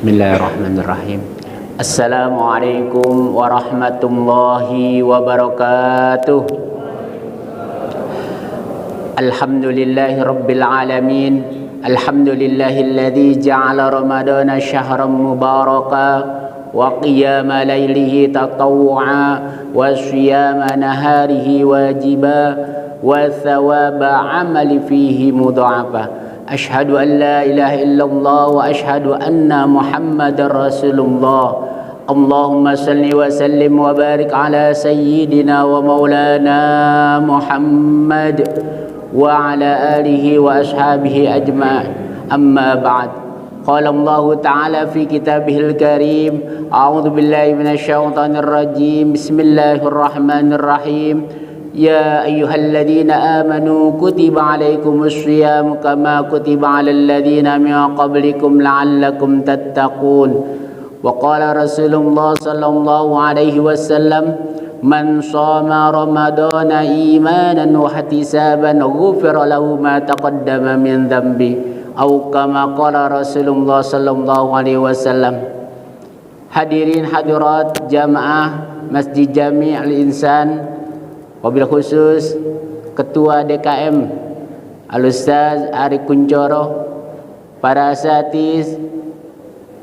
Bismillahirrahmanirrahim. Assalamualaikum warahmatullahi wabarakatuh. Alhamdulillahi rabbil alamin. Alhamdulillahilladzi ja'ala ramadana syahran mubaraka wa qiyama laylihi tatawwu'a wa siyama naharihi wajiba wa thawaba amali fihi mudha'afa. Ashhadu an la ilaha illallah wa ashhadu anna Muhammadar Rasulullah. Allahumma salli wa sallim wa barik ala sayyidina wa maulana Muhammad wa ala alihi wa ashabihi ajma'in. Amma ba'd. Qala Allah Ta'ala fi kitabihil karim. A'udzu billahi minasy syaithanir rajim. Bismillahirrahmanirrahim. Ya ayyuhalladzina amanu kutiba alaikumus syiyam kama kutiba alal ladzina min qablikum la'allakum tattaqun. Wa qala Rasulullah sallallahu alaihi wasallam, man shoma ramadana imanan wa ihtisaban ghufira lahu ma taqaddama min dhanbi. Atau kama qala Rasulullah sallallahu alaihi wasallam. Hadirin hadirat jamaah Masjid Jami' Al-Insan, wabil khusus Ketua DKM Al-Ustaz Ari Kuncoro, para asatiz,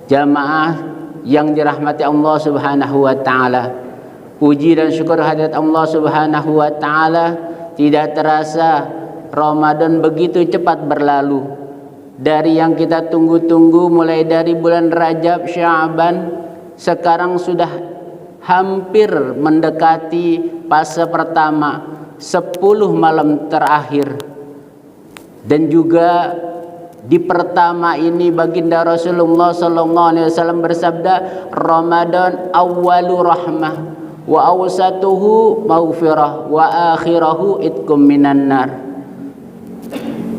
jamaah yang dirahmati Allah Subhanahu wa taala. Puji dan syukur hadirat Allah Subhanahu wa taala, tidak terasa Ramadan begitu cepat berlalu. Dari yang kita tunggu-tunggu mulai dari bulan Rajab, Sya'ban, sekarang sudah hampir mendekati fase pertama, 10 malam terakhir. Dan juga di pertama ini baginda Rasulullah sallallahu alaihi wasallam bersabda, Ramadan awwalu rahmah wa awsatuhu maghfirah wa akhirahu itqum minan nar.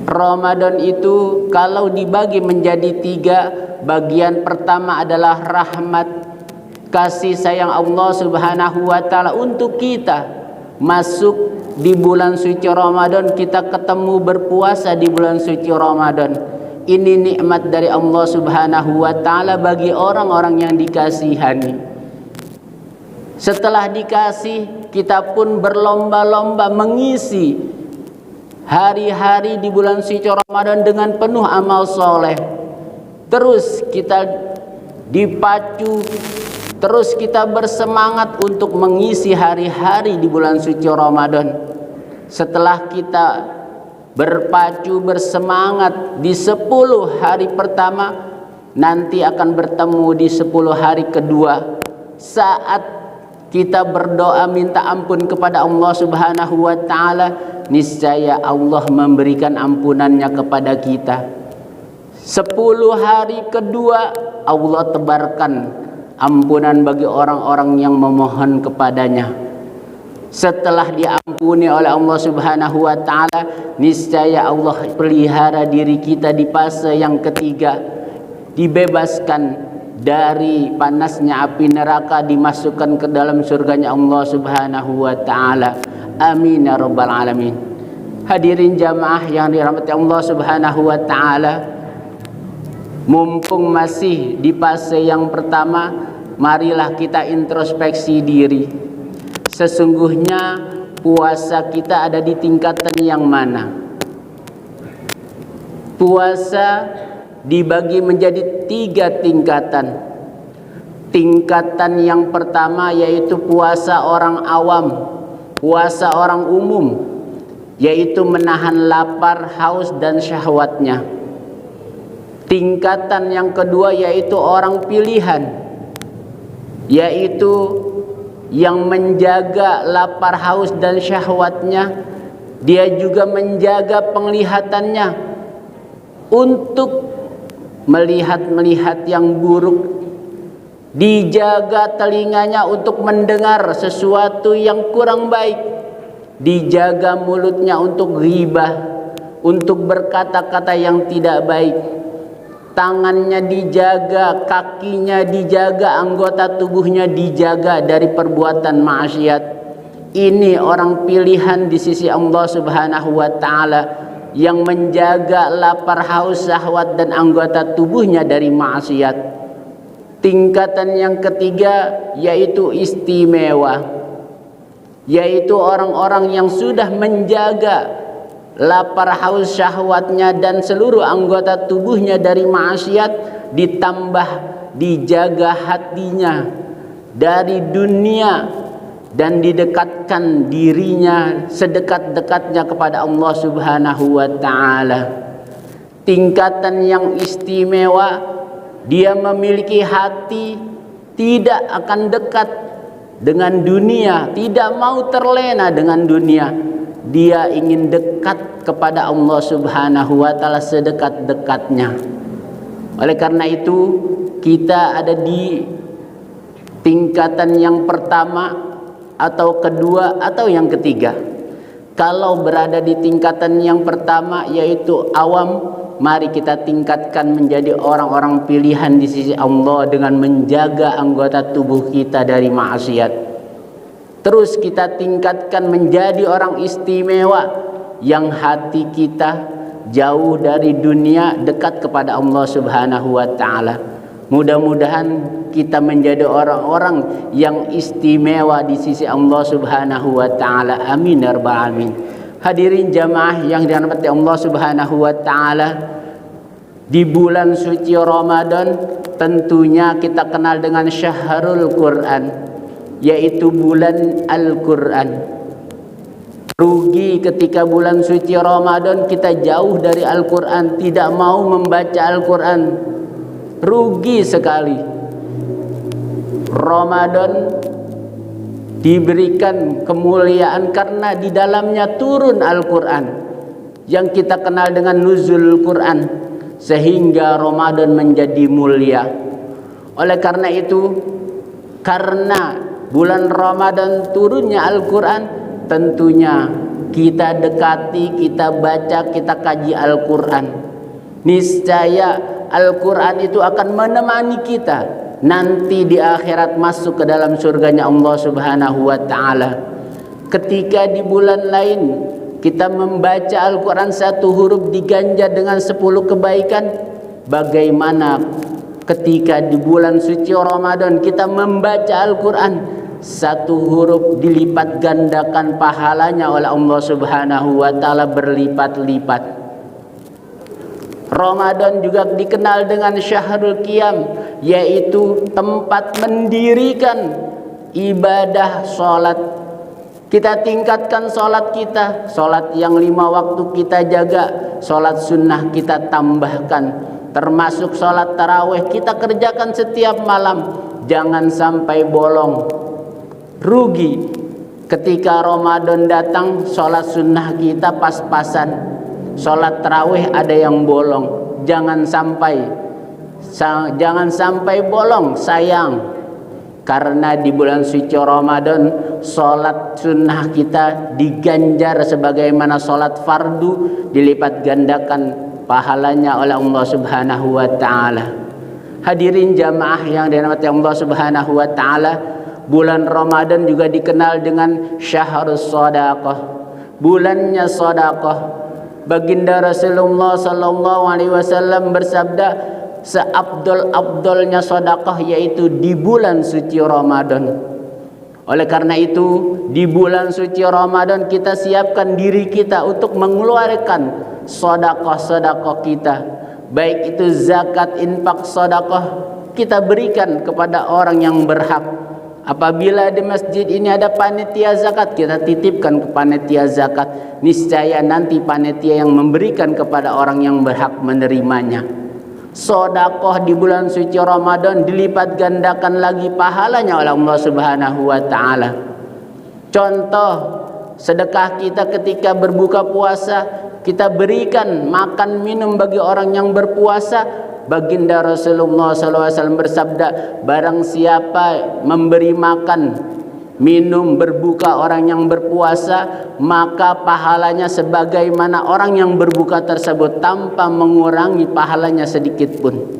Ramadan itu kalau dibagi menjadi 3, bagian pertama adalah rahmat, kasih sayang Allah Subhanahu wa taala untuk kita. Masuk di bulan suci Ramadan, kita ketemu berpuasa di bulan suci Ramadan. Ini nikmat dari Allah Subhanahu wa taala bagi orang-orang yang dikasihani. Setelah dikasih, kita pun berlomba-lomba mengisi hari-hari di bulan suci Ramadan dengan penuh amal soleh. Terus kita dipacu, terus kita bersemangat untuk mengisi hari-hari di bulan suci Ramadan. Setelah kita berpacu bersemangat di 10 hari pertama, nanti akan bertemu di 10 hari kedua. Saat kita berdoa minta ampun kepada Allah Subhanahu wa taala, niscaya Allah memberikan ampunannya kepada kita. 10 hari kedua Allah tebarkan ampunan bagi orang-orang yang memohon kepadanya. Setelah diampuni oleh Allah Subhanahu wa taala, niscaya Allah pelihara diri kita di fase yang ketiga, dibebaskan dari panasnya api neraka, dimasukkan ke dalam surganya Allah Subhanahu wa taala. Amin ya rabbal alamin. Hadirin jamaah yang dirahmati Allah Subhanahu wa taala, mumpung masih di fase yang pertama, marilah kita introspeksi diri. Sesungguhnya puasa kita ada di tingkatan yang mana? Puasa dibagi menjadi 3 tingkatan. Tingkatan yang pertama yaitu puasa orang awam, puasa orang umum, yaitu menahan lapar, haus dan syahwatnya. Tingkatan yang kedua yaitu orang pilihan, yaitu yang menjaga lapar, haus dan syahwatnya. Dia juga menjaga penglihatannya untuk melihat yang buruk, dijaga telinganya untuk mendengar sesuatu yang kurang baik, dijaga mulutnya untuk ghibah, untuk berkata-kata yang tidak baik, tangannya dijaga, kakinya dijaga, anggota tubuhnya dijaga dari perbuatan maksiat. Ini orang pilihan di sisi Allah Subhanahu wa taala yang menjaga lapar, haus, syahwat dan anggota tubuhnya dari maksiat. Tingkatan yang ketiga yaitu istimewa, yaitu orang-orang yang sudah menjaga lapar haus syahwatnya dan seluruh anggota tubuhnya dari maksiat, ditambah dijaga hatinya dari dunia dan didekatkan dirinya sedekat-dekatnya kepada Allah Subhanahu wa taala. Tingkatan yang istimewa, dia memiliki hati tidak akan dekat dengan dunia, tidak mau terlena dengan dunia. Dia ingin dekat kepada Allah Subhanahu wa taala sedekat-dekatnya. Oleh karena itu, kita ada di tingkatan yang pertama atau kedua atau yang ketiga. Kalau berada di tingkatan yang pertama yaitu awam, mari kita tingkatkan menjadi orang-orang pilihan di sisi Allah dengan menjaga anggota tubuh kita dari maksiat. Terus kita tingkatkan menjadi orang istimewa yang hati kita jauh dari dunia, dekat kepada Allah Subhanahu wa taala. Mudah-mudahan kita menjadi orang-orang yang istimewa di sisi Allah Subhanahu wa taala. Amin ya rabbal alamin. Hadirin jamaah yang dirahmati Allah Subhanahu wa taala, di bulan suci Ramadan tentunya kita kenal dengan Syahrul Quran, yaitu bulan Al-Quran. Rugi ketika bulan suci Ramadan kita jauh dari Al-Quran, tidak mau membaca Al-Quran. Rugi sekali. Ramadan diberikan kemuliaan karena di dalamnya turun Al-Quran yang kita kenal dengan nuzul Quran, sehingga Ramadan menjadi mulia. Oleh karena itu, karena bulan Ramadan turunnya Al-Quran, tentunya kita dekati, kita baca, kita kaji Al-Quran. Niscaya Al-Quran itu akan menemani kita nanti di akhirat masuk ke dalam surganya Allah Subhanahu wa taala. Ketika di bulan lain kita membaca Al-Quran satu huruf diganjar dengan 10 kebaikan, bagaimana ketika di bulan suci Ramadan kita membaca Al-Quran satu huruf dilipat gandakan pahalanya oleh Allah Subhanahu wa taala berlipat-lipat. Ramadan juga dikenal dengan Syahrul Qiyam, yaitu tempat mendirikan ibadah sholat. Kita tingkatkan sholat kita, sholat yang 5 waktu kita jaga, sholat sunnah kita tambahkan, termasuk sholat tarawih kita kerjakan setiap malam, jangan sampai bolong. Rugi ketika Ramadan datang sholat sunnah kita pas-pasan, sholat tarawih ada yang bolong. Jangan sampai bolong, sayang. Karena di bulan suci Ramadan sholat sunnah kita diganjar sebagaimana sholat fardu, dilipat gandakan pahalanya oleh Allah Subhanahu wa taala. Hadirin jamaah yang dirahmati Allah Subhanahu wa taala, bulan Ramadan juga dikenal dengan Syahrus Shadaqah, bulannya sedekah. Baginda Rasulullah sallallahu alaihi wasallam bersabda, seabdol-abdolnya sedekah yaitu di bulan suci Ramadan. Oleh karena itu, di bulan suci Ramadan kita siapkan diri kita untuk mengeluarkan sedekah-sedekah kita. Baik itu zakat, infak, sedekah, kita berikan kepada orang yang berhak. Apabila di masjid ini ada panitia zakat, kita titipkan ke panitia zakat. Niscaya nanti panitia yang memberikan kepada orang yang berhak menerimanya. Sedekah di bulan suci Ramadan dilipat gandakan lagi pahalanya oleh Allah Subhanahu wa taala. Contoh, sedekah kita ketika berbuka puasa, kita berikan makan minum bagi orang yang berpuasa. Baginda Rasulullah SAW bersabda, barang siapa memberi makan minum berbuka orang yang berpuasa, maka pahalanya sebagaimana orang yang berbuka tersebut tanpa mengurangi pahalanya sedikit pun.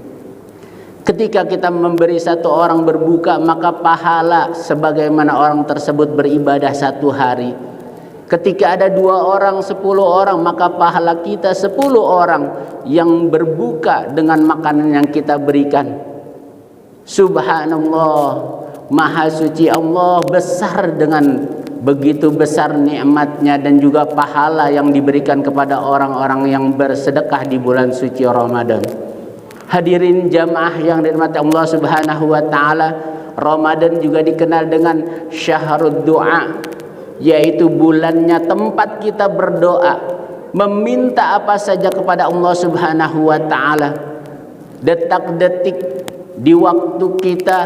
Ketika kita memberi satu orang berbuka, maka pahala sebagaimana orang tersebut beribadah 1 hari. Ketika ada 2 orang, 10 orang, maka pahala kita 10 orang yang berbuka dengan makanan yang kita berikan. Subhanallah, Maha suci Allah, besar dengan begitu besar nikmatnya dan juga pahala yang diberikan kepada orang-orang yang bersedekah di bulan suci Ramadan. Hadirin jamaah yang dirahmati Allah Subhanahu wa taala, Ramadan juga dikenal dengan syahrud du'a, yaitu bulannya tempat kita berdoa, meminta apa saja kepada Allah Subhanahu wa taala. Detak-detik di waktu kita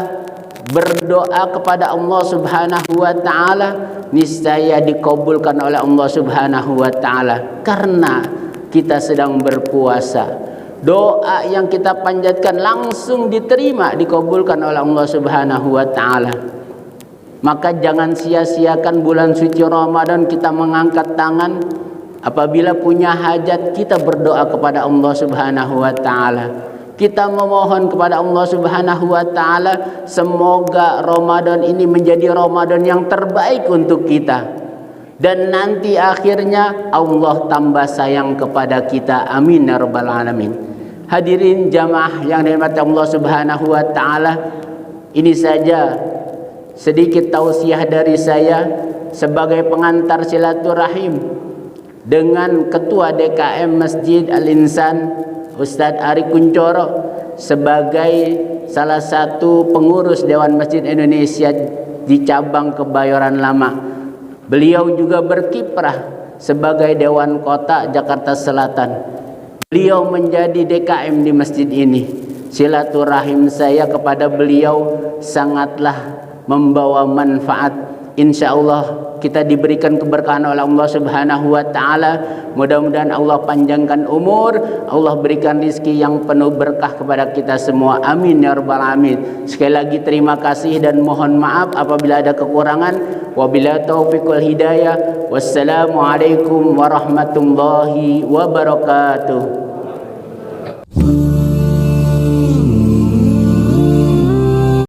berdoa kepada Allah Subhanahu wa taala niscaya dikabulkan oleh Allah Subhanahu wa taala, karena kita sedang berpuasa. Doa yang kita panjatkan langsung diterima, dikabulkan oleh Allah Subhanahu wa taala. Maka jangan sia-siakan bulan suci Ramadan kita mengangkat tangan. Apabila punya hajat, kita berdoa kepada Allah Subhanahu wa taala. Kita memohon kepada Allah Subhanahu wa taala, semoga Ramadan ini menjadi Ramadan yang terbaik untuk kita, dan nanti akhirnya Allah tambah sayang kepada kita. Amin ya rabbal alamin. Hadirin jamaah yang dirahmati Allah Subhanahu wa taala, ini saja sedikit tausiah dari saya sebagai pengantar silaturahim dengan Ketua DKM Masjid Al-Insan Ustadz Ari Kuncoro, sebagai salah satu pengurus Dewan Masjid Indonesia di cabang Kebayoran Lama. Beliau juga berkiprah sebagai Dewan Kota Jakarta Selatan. Beliau menjadi DKM di masjid ini. Silaturahim saya kepada beliau sangatlah membawa manfaat. Insya Allah kita diberikan keberkahan oleh Allah Subhanahu wa taala. Mudah-mudahan Allah panjangkan umur, Allah berikan rezeki yang penuh berkah kepada kita semua. Amin ya rabbal alamin. Sekali lagi terima kasih dan mohon maaf apabila ada kekurangan. Wabillahi taufiq wal hidayah. Wassalamualaikum warahmatullahi wabarakatuh.